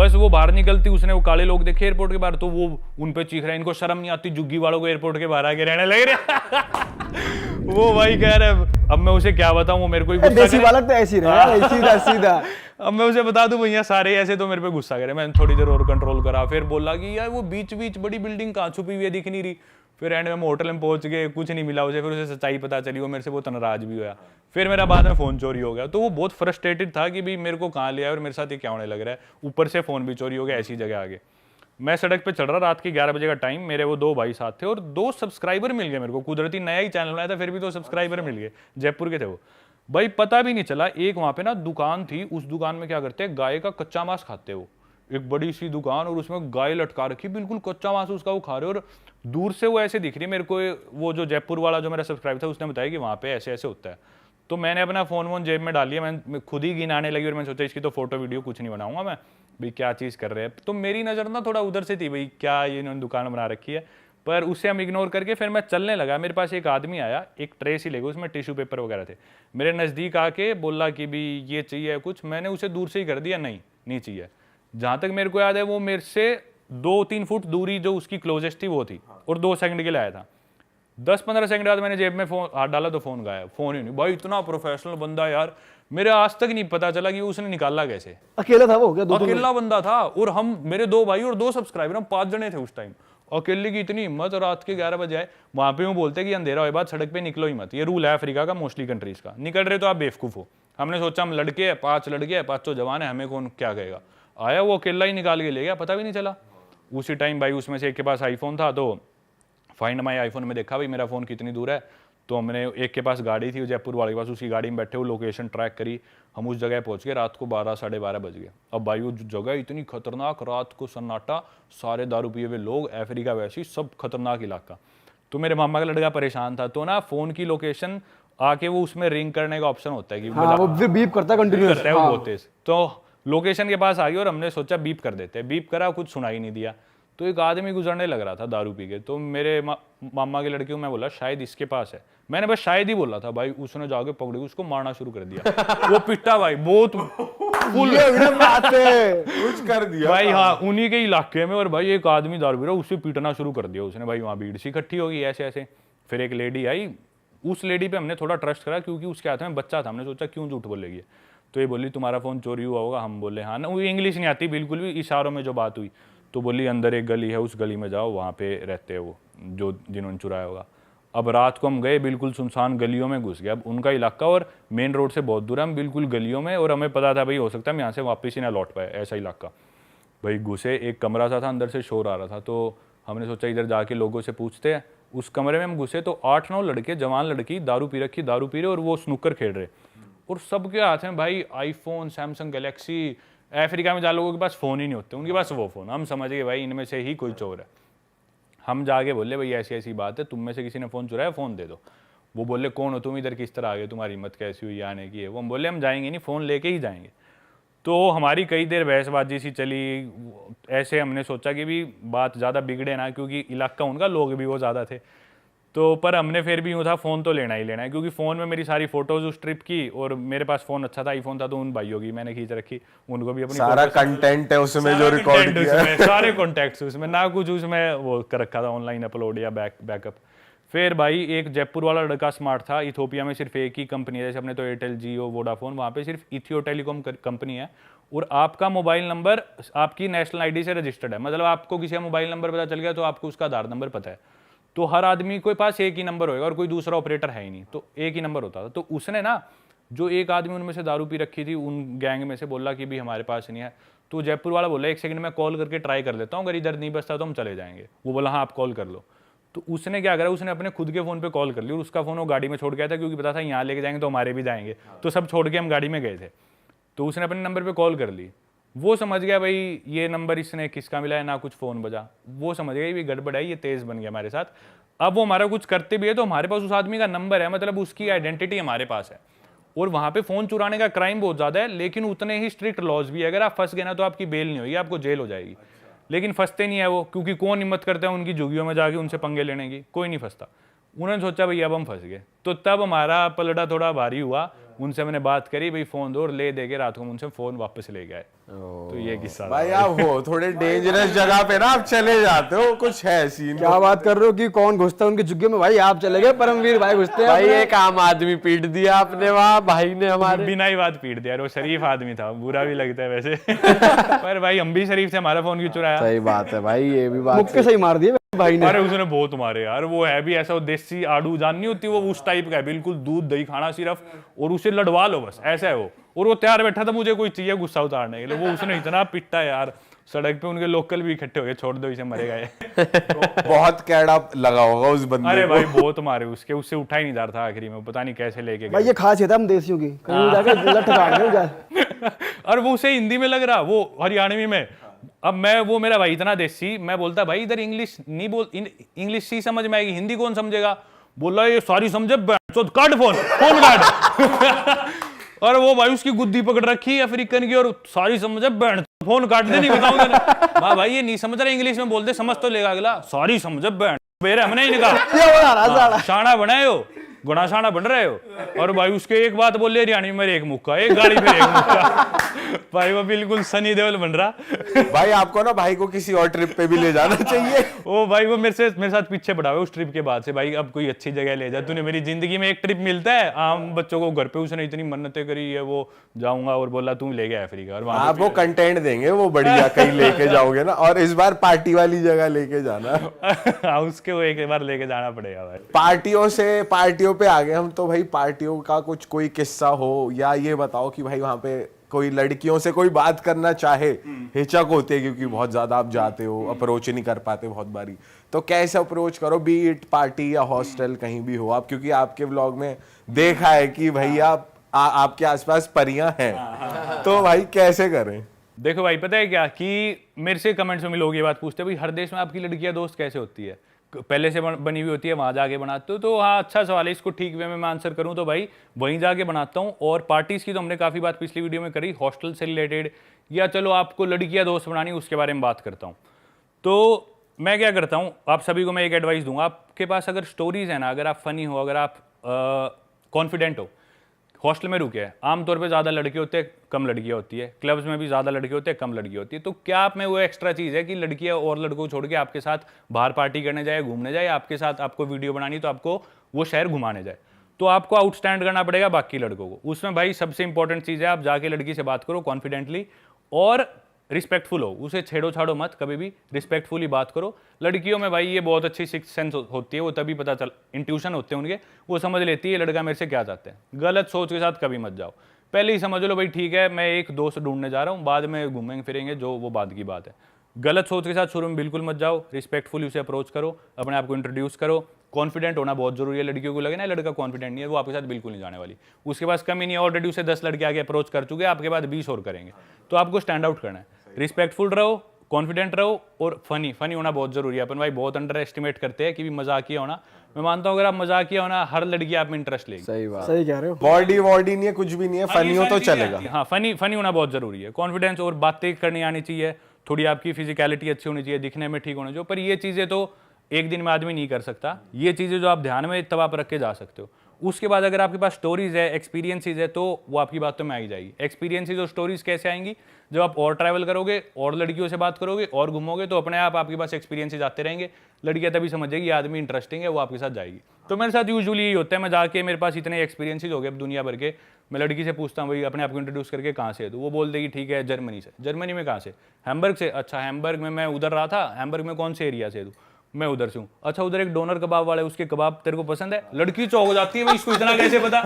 बस वो बाहर निकलती, उसने वो काले लोग देखे एयरपोर्ट के बाहर, तो वो उन पे चीख रहे, इनको शर्म नहीं आती, जुग्गी वालों को एयरपोर्ट के बाहर आके रहने लग रहे। वो भाई कह रहे, अब मैं उसे क्या बताऊं, वो मेरे को ही गुस्सा देसी बालक तो ऐसी रहे, सीधा सीधा। अब मैं उसे बता दूं भैया सारे ऐसे, तो मेरे पे गुस्सा करे। मैंने थोड़ी देर और कंट्रोल करा, फिर बोला कि यार वो बीच बीच बड़ी बिल्डिंग कहाँ छुपी हुई है, दिख नहीं रही। फिर एंड में हम होटल में पहुंच गए, कुछ नहीं मिला उसे, फिर उसे सच्चाई पता चली, वो मेरे से बहुत नाराज भी हुआ। फिर मेरा बाद में फ़ोन चोरी हो गया, तो वो बहुत फ्रस्ट्रेटेड था कि भाई मेरे को कहाँ लिया और मेरे साथ ये क्या होने लग रहा है, ऊपर से फ़ोन भी चोरी हो गया ऐसी जगह आगे। मैं सड़क पे चल रहा, रात के 11 बजे का टाइम, मेरे वो 2 भाई साथ थे और 2 सब्सक्राइबर मिल गए मेरे को। कुदरती नया ही चैनल बनाया था, फिर भी 2 सब्सक्राइबर मिल गए, जयपुर के थे वो भाई। पता भी नहीं चला, एक वहाँ पे ना दुकान थी, उस दुकान में क्या करते हैं, गाय का कच्चा मांस खाते वो, एक बड़ी सी दुकान और उसमें गाय लटका रखी, बिल्कुल कच्चा मांस उसका वो खा रहे, और दूर से वो ऐसे दिख रही है मेरे को। वो जो जयपुर वाला जो मेरा सब्सक्राइबर था उसने बताया कि वहाँ पे ऐसे ऐसे होता है। तो मैंने अपना फ़ोन वोन जेब में डाल लिया, मैं खुद ही गिनाने लगी और मैंने सोचा इसकी तो फोटो वीडियो कुछ नहीं बनाऊंगा मैं, भाई क्या चीज़ कर रहे हैं। तो मेरी नज़र ना थोड़ा उधर से थी, भाई क्या ये इन्होंने दुकान बना रखी है, पर उसे हम इग्नोर करके फिर मैं चलने लगा। मेरे पास एक आदमी आया, एक ट्रे सी लेगा, उसमें टिश्यू पेपर वगैरह थे, मेरे नज़दीक आके बोला कि भी ये चाहिए कुछ। मैंने उसे दूर से ही कर दिया, नहीं चाहिए। जहाँ तक मेरे को याद है वो मेरे से 2-3 फुट दूरी जो उसकी क्लोजेस्ट थी वो थी, और 2 सेकंड के लिए आया था। 10-15 सेकंड बाद मैंने जेब में फोन हाथ डाला तो फोन गायब, फोन ही नहीं। भाई इतना प्रोफेशनल बंदा यार, मेरे आज तक नहीं पता चला कि उसने निकाला कैसे। अकेला था वो क्या? अकेला बंदा था, और हम मेरे 2 भाई और 2 सब्सक्राइबर, हम 5 जने थे उस टाइम। अकेले की इतनी हिम्मत, और रात के 11 बजे आए। वहां पे वो बोलते कि अंधेरा होए बाद सड़क पे निकलो ही मत, ये रूल है अफ्रीका का, मोस्टली कंट्रीज का। निकल रहे तो आप बेवकूफ हो। हमने सोचा हम लड़के हैं, 5 लड़के हैं, 5 जवान है, हमें कौन क्या कहेगा। आया वो अकेला ही निकाल के ले गया, पता भी नहीं चला। उसी टाइम भाई उसमें से एक के पास आईफोन था, तो फाइंड माई आईफोन में देखा भाई मेरा फ़ोन कितनी दूर है। तो हमने, एक के पास गाड़ी थी जयपुर वाले के पास, उसकी गाड़ी में बैठे वो लोकेशन ट्रैक करी, हम उस जगह पहुंच गए। रात को 12-12:30 बज गए। अब भाई वो जगह इतनी खतरनाक, रात को सन्नाटा, सारे दारू पिए हुए लोग, अफ्रीका वैसी, सब खतरनाक इलाका। तो मेरे मामा का लड़का परेशान था, तो ना फ़ोन की लोकेशन आके वो उसमें रिंग करने का ऑप्शन होता है कि हाँ, वो फिर बीप करता है कंटिन्यूअस, करता है वो बहुत तेज। तो लोकेशन के पास आ गई और हमने सोचा बीप कर देते हैं। बीप करा, कुछ सुनाई नहीं दिया। तो एक आदमी गुजरने लग रहा था दारू पी के, तो मेरे मामा के लड़के को मैं बोला शायद इसके पास है, मैंने बस शायद ही बोला था भाई। उसने जाके पकड़ी, उसको मारना शुरू कर दिया। वो पिटा भाई बहुत फुल कुछ कर दिया भाई, हाँ उन्हीं के इलाके में। और भाई एक आदमी दारू पी रहा, उसे पीटना शुरू कर दिया उसने भाई। वहाँ भीड़ सी इकट्ठी होगी ऐसे ऐसे। फिर एक लेडी आई, उस लेडी पे हमने थोड़ा ट्रस्ट करा क्योंकि उसके हाथ में बच्चा था। हमने सोचा क्यों झूठ बोलेगी, तो ये बोली तुम्हारा फ़ोन चोरी हुआ होगा। हम बोले हाँ ना, वो इंग्लिश नहीं आती बिल्कुल भी, इशारों में जो बात हुई। तो बोली अंदर एक गली है, उस गली में जाओ, वहाँ पे रहते हैं वो जो जिन्होंने चुराया होगा। अब रात को हम गए, बिल्कुल सुनसान गलियों में घुस गया। अब उनका इलाका और मेन रोड से बहुत दूर है, हम बिल्कुल गलियों में, और हमें पता था भाई हो सकता है हम यहाँ से वापस ही ना लौट पाए, ऐसा इलाका। भाई घुसे, एक कमरा सा था, अंदर से शोर आ रहा था, तो हमने सोचा इधर जाके लोगों से पूछते हैं। उस कमरे में हम घुसे तो 8-9 लड़के, जवान लड़की, दारू पी रहे और वो स्नूकर खेल रहे, और सबके हाथ में भाई आईफोन, सैमसंग गैलेक्सी। अफ्रीका में जहाँ लोगों के पास फ़ोन ही नहीं होते, उनके पास वो फ़ोन। हम समझ गए भाई इनमें से ही कोई चोर है। हम जाके बोले भाई ऐसी ऐसी बात है, तुम में से किसी ने फ़ोन चुराया, फ़ोन दे दो। वो बोले कौन हो तुम, इधर किस तरह आ गए, तुम्हारी हिम्मत कैसी हुई आने की है। वो हम बोले हम जाएंगे नहीं, फ़ोन लेके ही जाएंगे। तो हमारी कई देर बहसबाजी सी चली। ऐसे हमने सोचा कि भी बात ज़्यादा बिगड़े ना, क्योंकि इलाका उनका, लोग भी वो ज़्यादा थे। तो पर हमने फिर भी यूँ था फ़ोन तो लेना ही लेना है, क्योंकि फ़ोन में मेरी सारी फोटोज़ उस ट्रिप की, और मेरे पास फ़ोन अच्छा था, आईफोन था, तो उन भाइयों की मैंने खींच रखी, उनको भी अपनी सारा कंटेंट है उसमें जो रिकॉर्ड किया है, सारे कॉन्टैक्ट्स उसमें, ना कुछ उसमें वो कर रखा था ऑनलाइन अपलोड या बैकअप। फिर भाई एक जयपुर वाला लड़का स्मार्ट था। इथोपिया में सिर्फ एक ही कंपनी है, जैसे अपने तो एयरटेल, जियो, वोडाफोन, वहाँ पे सिर्फ इथियो टेलीकॉम कंपनी है, और आपका मोबाइल नंबर आपकी नेशनल आईडी से रजिस्टर्ड है। मतलब आपको किसी का मोबाइल नंबर पता चल गया तो आपको उसका आधार नंबर पता है। तो हर आदमी के पास एक ही नंबर होगा, और कोई दूसरा ऑपरेटर है ही नहीं, तो एक ही नंबर होता था। तो उसने ना, जो एक आदमी उनमें से दारू पी रखी थी उन गैंग में से, बोला कि भी हमारे पास नहीं है। तो जयपुर वाला बोला 1 सेकंड में कॉल करके ट्राई कर लेता हूँ, अगर इधर नहीं बचता तो हम चले जाएंगे। वो बोला हाँ आप कॉल कर लो। तो उसने क्या करा, उसने अपने खुद के फ़ोन पे कॉल कर ली, और उसका फ़ोन वो गाड़ी में छोड़ गया था, क्योंकि पता था यहाँ लेके जाएंगे तो हमारे भी जाएंगे, तो सब छोड़ के हम गाड़ी में गए थे। तो उसने अपने नंबर पे कॉल कर ली। वो समझ गया भाई ये नंबर इसने किसका मिला है, ना कुछ फ़ोन बजा। वो समझ गया ये गड़बड़ है, ये तेज़ बन गया हमारे साथ। अब वो हमारा कुछ करते भी है तो हमारे पास उस आदमी का नंबर है, मतलब उसकी आइडेंटिटी हमारे पास है। और वहाँ पे फ़ोन चुराने का क्राइम बहुत ज़्यादा है, लेकिन उतने ही स्ट्रिक्ट लॉज भी है। अगर आप फंस गए ना तो आपकी बेल नहीं होगी, आपको जेल हो जाएगी। लेकिन फंसते नहीं है वो, क्योंकि कौन हिम्मत करता है उनकी झुग्गियों में जाके उनसे पंगे लेने की, कोई नहीं फंसता। उन्होंने सोचा भाई अब हम फंस गए, तो तब हमारा पलड़ा थोड़ा भारी हुआ। उनसे मैंने बात करी, भाई फ़ोन दो, और ले दे के रात को उनसे फ़ोन वापस ले गए। तो ये किस्सा था भाई आप हो थोड़े डेंजरस जगह पे ना आप चले जाते हो, कुछ है सीन। क्या बात कर रहे हो कि कौन घुसता है उनके जुग्गे में? भाई आप चले गए, परमवीर भाई घुसते हैं भाई अपने। एक आम आदमी पीट दिया आपने वहाँ, भाई ने हमारे। बिना ही बात पीट दिया यार, वो शरीफ आदमी था, बुरा भी लगता है वैसे पर भाई हम भी शरीफ से, हमारा फोन क्यों चुराया? सही बात है भाई, ये भी बात मुक्के सही मार दिए भाई ने। अरे उसने बहुत मारे यार, वो है भी ऐसा, वो देसी आड़ू जान नहीं होती, वो उस टाइप का है बिल्कुल, दूध दही खाना सिर्फ, और उसे लड़वा लो बस, ऐसा है वो। और वो तैयार बैठा था मुझे कोई चाहिए गुस्सा उतारने के लिए, वो उसने इतना पिटा यार, सड़क पे उनके लोकल भी इकट्ठे हो गए, छोड़ दो इसे मरेगा ये बहुत कैड़ा लगा होगा उस बंदे अरे को। भाई बहुत मारे उसके, उससे उठा ही नहीं जा रहा था आखिरी में, पता नहीं कैसे लेके भाई गए। ये खासियत है हम देसियों की, कहीं जाके लठ काट दे जा। और वो उसे हिंदी में लग रहा, वो हरियाणवी में। अब मैं, वो मेरा भाई इतना देसी, मैं बोलता भाई इधर इंग्लिश नहीं बोल, इंग्लिश ही समझ में आएगी, हिंदी कौन समझेगा? बोला ये सारी समझे, काट फोन, फोन काट और वो भाई उसकी गुद्दी पकड़ रखी है अफ्रीकन की, और सारी समझे, बैंड फोन काट दे, नहीं बताऊंगा ना भाई ये नहीं समझ रहा, इंग्लिश में बोलते समझ तो लेगा अगला, सारी समझे बैंड बेरे हमने ही निकाला। क्या बना रहा साला? शाना बनाए हो, गुणा शाना बन रहे हो। और भाई उसके एक बात बोल ले हरियाणवी में, एक मुक्का, एक गाड़ी पे एक मुक्का भाई वो बिल्कुल सनी देओल बन रहा। भाई आपको ना भाई को किसी और ट्रिप पे भी ले जाना चाहिए। ओ भाई वो मेरे साथ पीछे पड़ा हुआ उस ट्रिप के बाद से, भाई अब कोई अच्छी जगह ले जा, तूने मेरी जिंदगी में एक ट्रिप मिलता है आम बच्चों को घर पे, उसने इतनी मन्नतें करी है, वो जाऊंगा और बोला तू ले गया अफ्रीका, और वहां आप वो कंटेंट देंगे वो बढ़िया कहीं लेके जाओगे ना, और इस बार पार्टी वाली जगह लेके जाना। उसके वो एक बार लेके जाना पड़ेगा भाई। पार्टियों पे आ गए हम, तो भाई पार्टियों का कुछ कोई किस्सा हो, या ये बताओ कि भाई वहां पे कोई लड़कियों से कोई बात करना चाहे, हिचक होती है क्योंकि बहुत ज्यादा आप जाते हो, अप्रोच नहीं कर पाते बहुत बारी, तो कैसे अप्रोच करो, बी इट पार्टी या हॉस्टल कहीं भी हो आप, क्योंकि आपके व्लॉग में देखा है कि भैया आपके आसपास परियां हैं, तो भाई कैसे करें? देखो भाई पता है क्या, कि मेरे से कमेंट्स में लोग ये बात पूछते हैं भाई हर देश में आपकी लड़कियां दोस्त कैसे होती है, पहले से बनी हुई होती है, वहां जाके बनाते हो? तो हाँ अच्छा सवाल है, इसको ठीक वे में मैं आंसर करूं तो भाई वहीं जाके बनाता हूं। और पार्टीज की तो हमने काफी बात पिछली वीडियो में करी, हॉस्टल से रिलेटेड, या चलो आपको लड़कियां दोस्त बनानी उसके बारे में बात करता हूं। तो मैं क्या करता हूं, आप सभी को मैं एक एडवाइस दूंगा, आपके पास अगर स्टोरीज है ना, अगर आप फनी हो, अगर आप कॉन्फिडेंट हो, हॉस्टल में रुके हैं, आमतौर पे ज़्यादा लड़के होते हैं, कम लड़कियां होती है, क्लब्स में भी ज़्यादा लड़के होते हैं, कम लड़कियां होती है, तो क्या आप में वो एक्स्ट्रा चीज़ है कि लड़कियां और लड़कों को छोड़ के आपके साथ बाहर पार्टी करने जाए, घूमने जाए, आपके साथ आपको वीडियो बनानी तो आपको वो शहर घुमाने जाए, तो आपको आउटस्टैंड करना पड़ेगा बाकी लड़कों को। उसमें भाई सबसे इंपॉर्टेंट चीज़ है, आप जाके लड़की से बात करो कॉन्फिडेंटली और रिस्पेक्टफुल हो, उसे छेड़ो छाड़ो मत, कभी भी रिस्पेक्टफुली बात करो। लड़कियों में भाई ये बहुत अच्छी सिक्स सेंस होती है, वो तभी पता चल, इंट्यूशन होते हैं उनके, वो समझ लेती है लड़का मेरे से क्या चाहते हैं। गलत सोच के साथ कभी मत जाओ, पहले ही समझ लो भाई ठीक है मैं एक दोस्त ढूंढने जा रहा हूँ, बाद में घूमेंगे फिरेंगे जो वो बाद की बात है। गलत सोच के साथ शुरू में बिल्कुल मत जाओ, रिस्पेक्टफुली उसे अप्रोच करो, अपने आप को इंट्रोड्यूस करो, कॉन्फिडेंट होना बहुत जरूरी है। लड़कियों को लगे ना लड़का कॉन्फिडेंट नहीं है, वो आपके साथ बिल्कुल नहीं जाने वाली, उसके पास कमी नहीं है, ऑलरेडी उसे 10 लड़के आगे अप्रोच कर चुके हैं, आपके बाद 20 और करेंगे, तो आपको स्टैंड आउट करना है। रिस्पेक्टफुल रहो, कॉन्फिडेंट रहो, और फनी होना बहुत जरूरी है। अपन भाई बहुत अंडर एस्टिमेट करते हैं कि भी मजाकिया होना, मैं मानता हूँ अगर आप मजाकिया होना, हर लड़की आप में इंटरेस्ट लेगी। सही बात। सही कह रहे हो। बॉडी नहीं है, कुछ भी नहीं है, फनी हो तो चलेगा। हाँ फनी होना बहुत जरूरी है, कॉन्फिडेंस और बातें करनी आनी चाहिए, थोड़ी आपकी फिजिकलिटी अच्छी होनी चाहिए, दिखने में ठीक होना चाहिए, पर ये चीज़ें तो एक दिन में आदमी नहीं कर सकता, ये चीज़ें जो आप ध्यान में तब आप रख के जा सकते हो। उसके बाद अगर आपके पास स्टोरीज है, एक्सपीरियंसेस है, तो वो आपकी बातों में आई जाएगी। एक्सपीरियंसेस और स्टोरीज कैसे आएंगी, जब आप और ट्रैवल करोगे और लड़कियों से बात करोगे और घूमोगे, तो अपने आप आपके पास एक्सपीरियंसेस आते रहेंगे, लड़कियां तभी समझेगी ये आदमी इंटरेस्टिंग है, वो आपके साथ जाएगी। तो मेरे साथ यूजुअली यही होता है, मैं जाके मेरे पास इतने एक्सपीरियंसेस हो गए दुनिया भर के, मैं लड़की से पूछता हूँ भाई अपने आप को इंट्रोड्यूस करके कहाँ से है, तो वो बोल देगी ठीक है जर्मनी से। जर्मनी में कहाँ से? हैम्बर्ग से। अच्छा हैम्बर्ग में मैं उधर रहा था, हैम्बर्ग में कौन से एरिया से? तू? मैं उधर से हूँ। अच्छा उधर एक डोनर कबाब वाला है, उसके कबाब तेरे को पसंद है? लड़की चौंक हो जाती है भाई इसको इतना कैसे पता।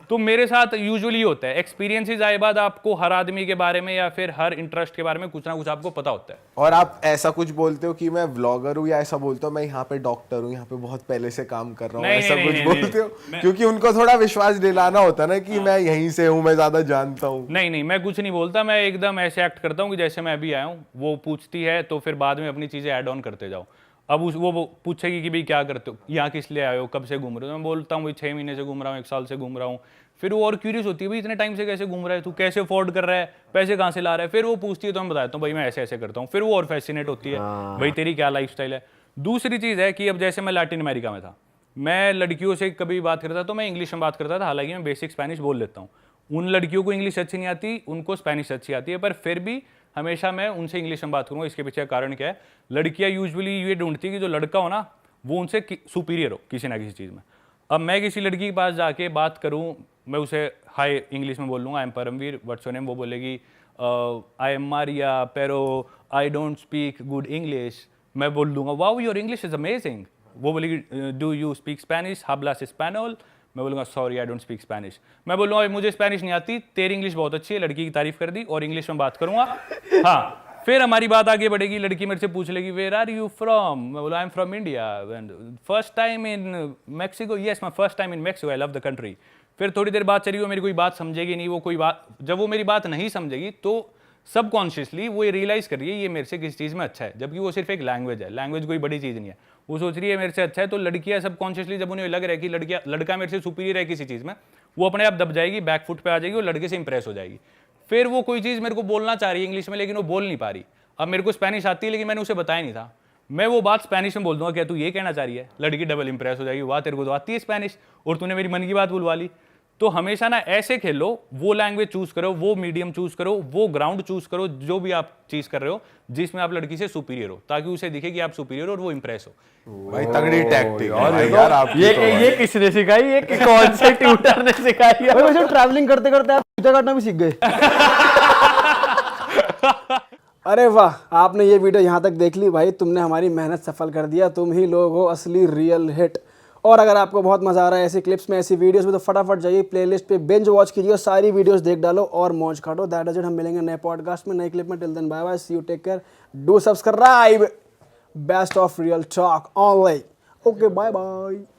तो मेरे साथ यूजुअली होता है, एक्सपीरियंसेस आए बाद आपको हर आदमी के बारे में या फिर हर इंटरेस्ट के बारे में कुछ ना कुछ आपको पता होता है। और आप ऐसा कुछ बोलते हो कि मैं व्लॉगर हूँ, या ऐसा बोलते हो मैं यहाँ पे डॉक्टर हूँ, यहाँ पे बहुत पहले से काम कर रहा हूँ, ऐसा कुछ बोलते हो? क्योंकि उनको थोड़ा विश्वास दिलाना होता है ना कि मैं यहीं से हूँ, मैं ज्यादा जानता हूँ। नहीं मैं कुछ नहीं बोलता, मैं एकदम ऐसे एक्ट करता हूँ कि जैसे मैं अभी आया हूँ, वो पूछती है तो फिर बाद में अपनी चीजें ऐड ऑन करते जाओ। अब वो पूछेगी कि भाई क्या करते हो, यहाँ किस लिए आए हो, कब से घूम रहे हो, मैं बोलता हूँ भाई 6 महीने से घूम रहा हूँ, 1 साल से घूम रहा हूँ। फिर वो और क्यूरियस होती है भाई इतने टाइम से कैसे घूम रहा है तू, कैसे अफोर्ड कर रहा है, पैसे कहाँ से ला रहा है, फिर वो पूछती है तो मैं बताता हूँ भाई मैं ऐसे ऐसे करता हूँ, फिर वो और फैसिनेट होती है भाई तेरी क्या लाइफस्टाइल है। दूसरी चीज़ है कि अब जैसे मैं लैटिन अमेरिका में था, मैं लड़कियों से कभी बात करता तो मैं इंग्लिश में बात करता था, हालांकि मैं बेसिक स्पेनिश बोल लेता हूँ। उन लड़कियों को इंग्लिश अच्छी नहीं आती, उनको स्पेनिश अच्छी आती है, पर फिर भी हमेशा मैं उनसे इंग्लिश में बात करूँगा। इसके पीछे का कारण क्या है, लड़कियाँ यूजुअली ये ढूंढती है कि जो लड़का हो ना वो उनसे सुपीरियर हो किसी ना किसी चीज़ में। अब मैं किसी लड़की के पास जाके बात करूँ, मैं उसे हाय इंग्लिश में बोल लूँगा, I am Paramveer, what's your name, वो बोलेगी I am Maria Pero, I don't speak good English. मैं बोल दूंगा wow your English is amazing. वो बोलेगी do you speak Spanish, hablas español? मैं बोलूँगा sorry I don't speak Spanish. मैं बोलूँगा मुझे स्पेनिश नहीं आती, तेरी इंग्लिश बहुत अच्छी है, लड़की की तारीफ कर दी और इंग्लिश में बात करूँगा। हाँ, फिर हमारी बात आगे बढ़ेगी, लड़की मेरे से पूछ लेगी वेयर आर यू फ्रॉम, मैं बोला I am from India, first time in Mexico, yes my first time in Mexico, I love the country. फिर थोड़ी देर बात चली, वो मेरी कोई बात समझेगी नहीं, वो कोई बात, जब वो मेरी बात नहीं समझेगी तो सबकॉन्शियसली वो ये रियलाइज कर रही है ये मेरे से किसी चीज़ में अच्छा है, जबकि वो सिर्फ एक लैंग्वेज है, लैंग्वेज कोई बड़ी चीज़ नहीं है। वो सोच रही है मेरे से अच्छा है, तो लड़कियां सबकॉन्शियसली जब उन्हें लग रहा है कि लड़का मेरे से सुपीरियर है किसी चीज़ में, वो अपने आप दब जाएगी, बैक फुट पे आ जाएगी और लड़के से इंप्रेस हो जाएगी। फिर वो कोई चीज़ मेरे को बोलना चाह रही है इंग्लिश में, लेकिन वो बोल नहीं पा रही। अब मेरे को स्पेनिश आती है लेकिन मैंने उसे बताया नहीं था, मैं वो बात स्पेनिश में बोल दूंगा, क्या तू ये कहना चाह रही है, लड़की डबल इंप्रेस हो जाएगी, वाह तेरे को तो आती है स्पेनिश और तूने मेरी मन की बात बुलवा ली। तो हमेशा ना ऐसे खेलो, वो लैंग्वेज चूज करो, वो मीडियम चूज करो, वो ग्राउंड चूज करो, जो भी आप चीज कर रहे हो जिसमें आप लड़की से सुपीरियर हो, ताकि उसे दिखे कि आप सुपीरियर हो और वो इंप्रेस हो। भाई तगड़ी टैक्टिक है यार आपकी। ये किसने सिखाई, ये कौन से ट्यूटर ने सिखाई है? भाई वैसे ट्रैवलिंग करते करते आप जूता काटना भी सीख गए। अरे वाह, आपने ये वीडियो यहाँ तक देख ली भाई, तुमने हमारी मेहनत सफल कर दिया, तुम ही लोग हो असली रियल हिट। और अगर आपको बहुत मजा आ रहा है ऐसी क्लिप्स में, ऐसी वीडियोस में, तो फटाफट जाइए प्लेलिस्ट पे बिंज वॉच कीजिए और सारी वीडियोस देख डालो और मौज काटो। दैट इज इट, हम मिलेंगे नए पॉडकास्ट में, नई क्लिप में। Till then bye bye, see you, take care, do subscribe, best of real talk online. Okay bye bye.